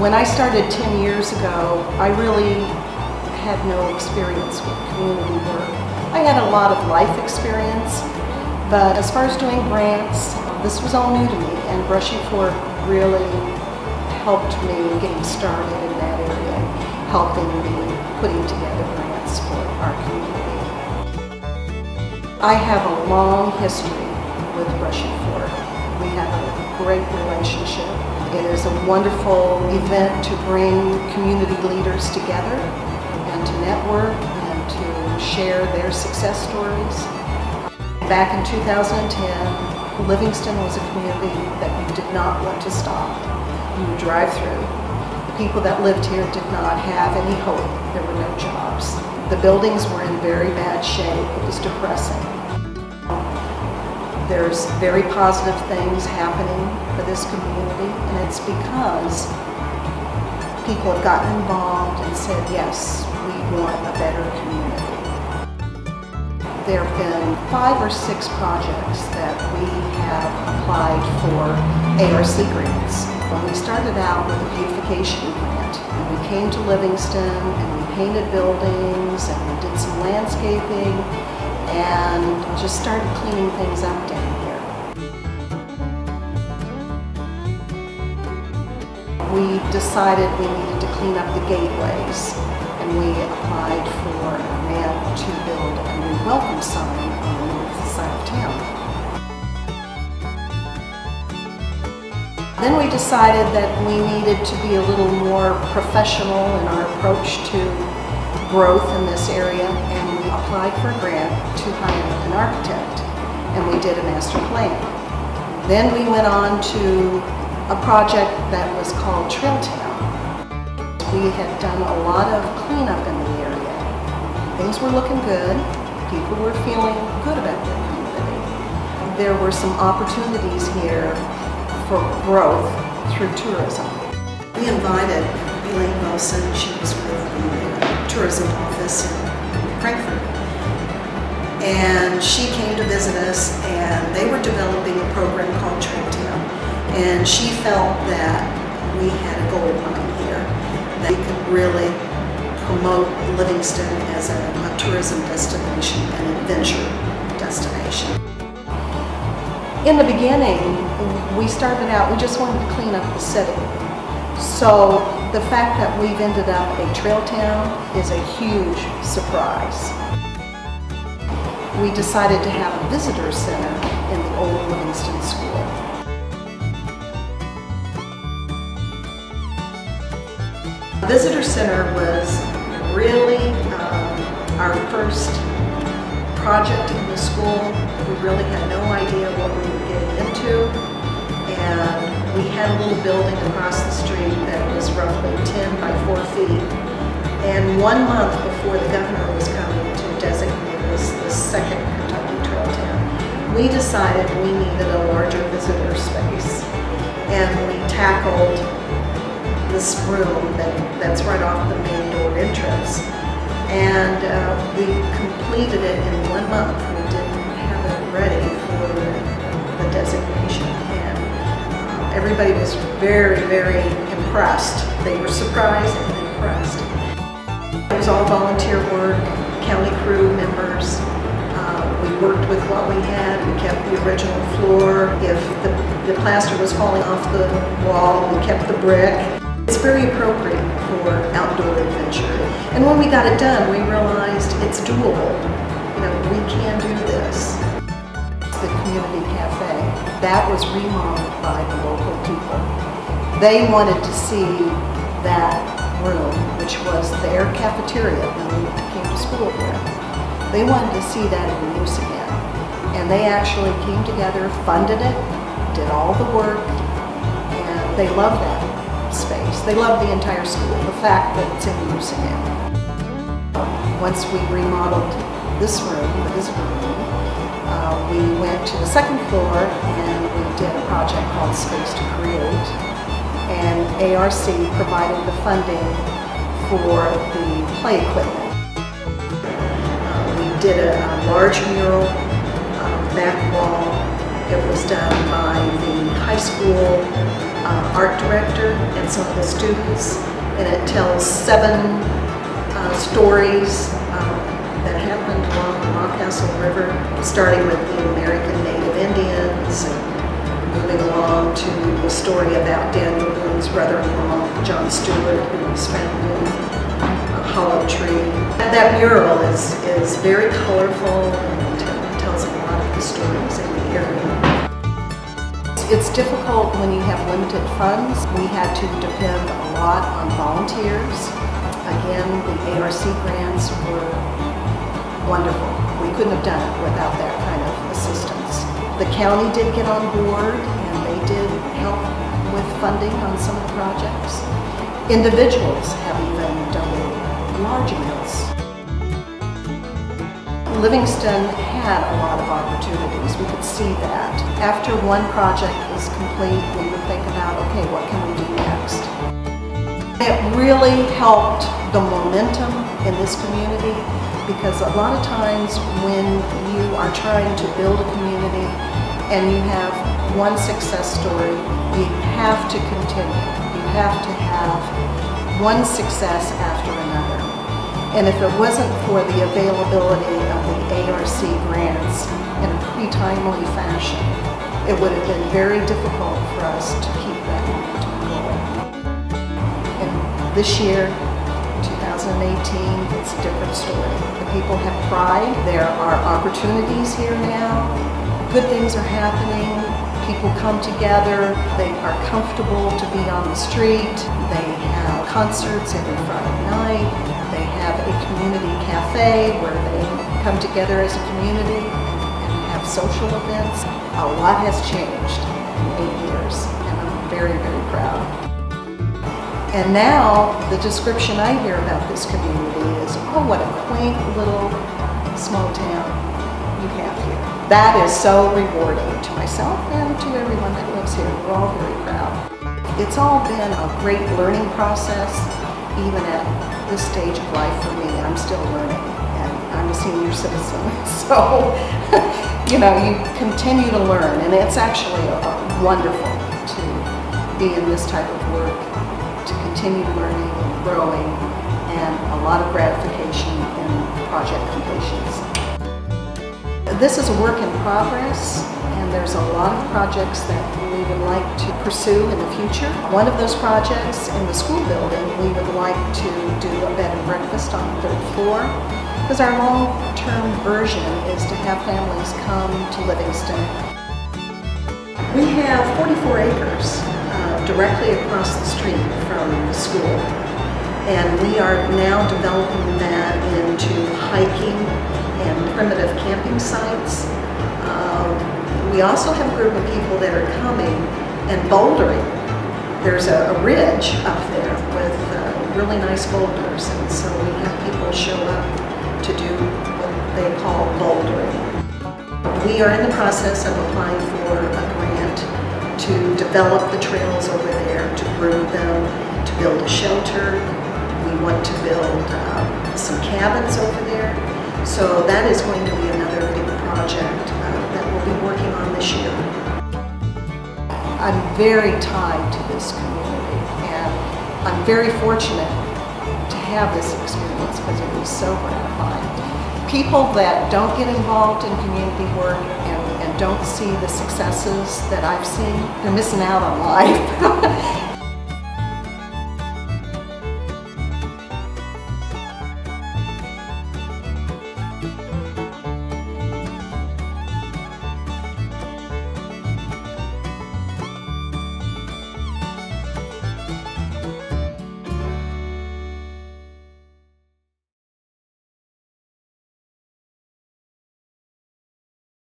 When I started 10 years ago, I really had no experience with community work. I had a lot of life experience, but as far as doing grants, this was all new to me, and Brushy Fork really helped me getting started in that area, helping me putting together grants for our community. I have a long history with Brushy Fork. We have a great relationship. It is a wonderful event to bring community leaders together and to network and to share their success stories. Back in 2010, Livingston was a community that you did not want to stop. You would drive through. The people that lived here did not have any hope. There were no jobs. The buildings were in very bad shape. It was depressing. There's very positive things happening for this community, and it's because people have gotten involved and said, yes, we want a better community. There have been 5 or 6 projects that we have applied for ARC grants. We started out with a beautification grant, and we came to Livingston and we painted buildings and we did some landscaping and just started cleaning things up down here. We decided we needed to clean up the gateways, and we applied for a grant to build a new welcome sign on the north side of town. Then we decided that we needed to be a little more professional in our approach to growth in this area, and we applied for a grant to hire an architect, and we did a master plan. Then we went on to a project that was called Trail Town. We had done a lot of cleanup in the area. Things were looking good. People were feeling good about their community. There were some opportunities here for growth through tourism. We invited Elaine Wilson. She was with the tourism office in Frankfurt. And she came to visit us, and they were developing a program called Trail Town. And she felt that we had a gold mine here, that we could really promote Livingston as a tourism destination, an adventure destination. In the beginning, we started out, we just wanted to clean up the city. So the fact that we've ended up a trail town is a huge surprise. We decided to have a visitor center in the old Livingston School. The visitor center was really our first project in the school. We really had no idea what we were getting into, and we had a little building across the street that was roughly 10 by 4 feet. And 1 month before the governor was coming to designate us the second Kentucky Trail Town, we decided we needed a larger visitor space, and we tackled this room that's right off the main door entrance. And we completed it in 1 month. We didn't have it ready for the designation. And everybody was very, very impressed. They were surprised and impressed. It was all volunteer work, county crew members. We worked with what we had. We kept the original floor. If the plaster was falling off the wall, we kept the brick. It's very appropriate for outdoor adventure. And when we got it done, we realized it's doable. You know, we can do this. The community cafe, that was remodeled by the local people. They wanted to see that room, which was their cafeteria when we came to school here. They wanted to see that in use again. And they actually came together, funded it, did all the work, and they loved that space. They love the entire school, the fact that it's in use again. Once we remodeled this room, the visitor room, we went to the second floor and we did a project called Space to Create. And ARC provided the funding for the play equipment. We did a large mural back wall. It was done by the high school art director and some of the students, and it tells 7 stories that happened along the Rockcastle River, starting with the American Native Indians and moving along to the story about Daniel Boone's brother-in-law, John Stewart, who was found in a hollow tree. That mural is very colorful and tells a lot of the stories in the area. It's difficult when you have limited funds. We had to depend a lot on volunteers. Again, the ARC grants were wonderful. We couldn't have done it without that kind of assistance. The county did get on board and they did help with funding on some of the projects. Individuals have even donated large amounts. Livingston had a lot of opportunities. We could see that. After one project was complete, we would think about, okay, what can we do next? It really helped the momentum in this community, because a lot of times when you are trying to build a community and you have one success story, you have to continue. You have to have one success after another. And if it wasn't for the availability of the ARC grants in a pre-timely fashion, it would have been very difficult for us to keep that momentum going. And this year, 2018, it's a different story. The people have pride. There are opportunities here now. Good things are happening. People come together. They are comfortable to be on the street. They have concerts every Friday night. They have a community cafe where they come together as a community and have social events. A lot has changed in 8 years, and I'm very, very proud. And now the description I hear about this community is, oh, what a quaint little small town you have here. That is so rewarding to myself and to everyone that lives here. We're all very proud. It's all been a great learning process, even at this stage of life for me. I'm still learning, and I'm a senior citizen. So, you continue to learn, and it's actually wonderful to be in this type of work, to continue learning and growing, and a lot of gratification in project completions. This is a work in progress, and there's a lot of projects that we would like to pursue in the future. One of those projects in the school building, we would like to do a bed and breakfast on the 3rd floor, because our long-term version is to have families come to Livingston. We have 44 acres directly across the street from the school, and we are now developing that into hiking and primitive camping sites. We also have a group of people that are coming and bouldering. There's a ridge up there with really nice boulders, and so we have people show up to do what they call bouldering. We are in the process of applying for a grant to develop the trails over there, to groom them, to build a shelter. We want to build some cabins over there. So that is going to be another big project that we'll be working on this year. I'm very tied to this community, and I'm very fortunate to have this experience because it was so gratifying. People that don't get involved in community work and don't see the successes that I've seen, they're missing out on life.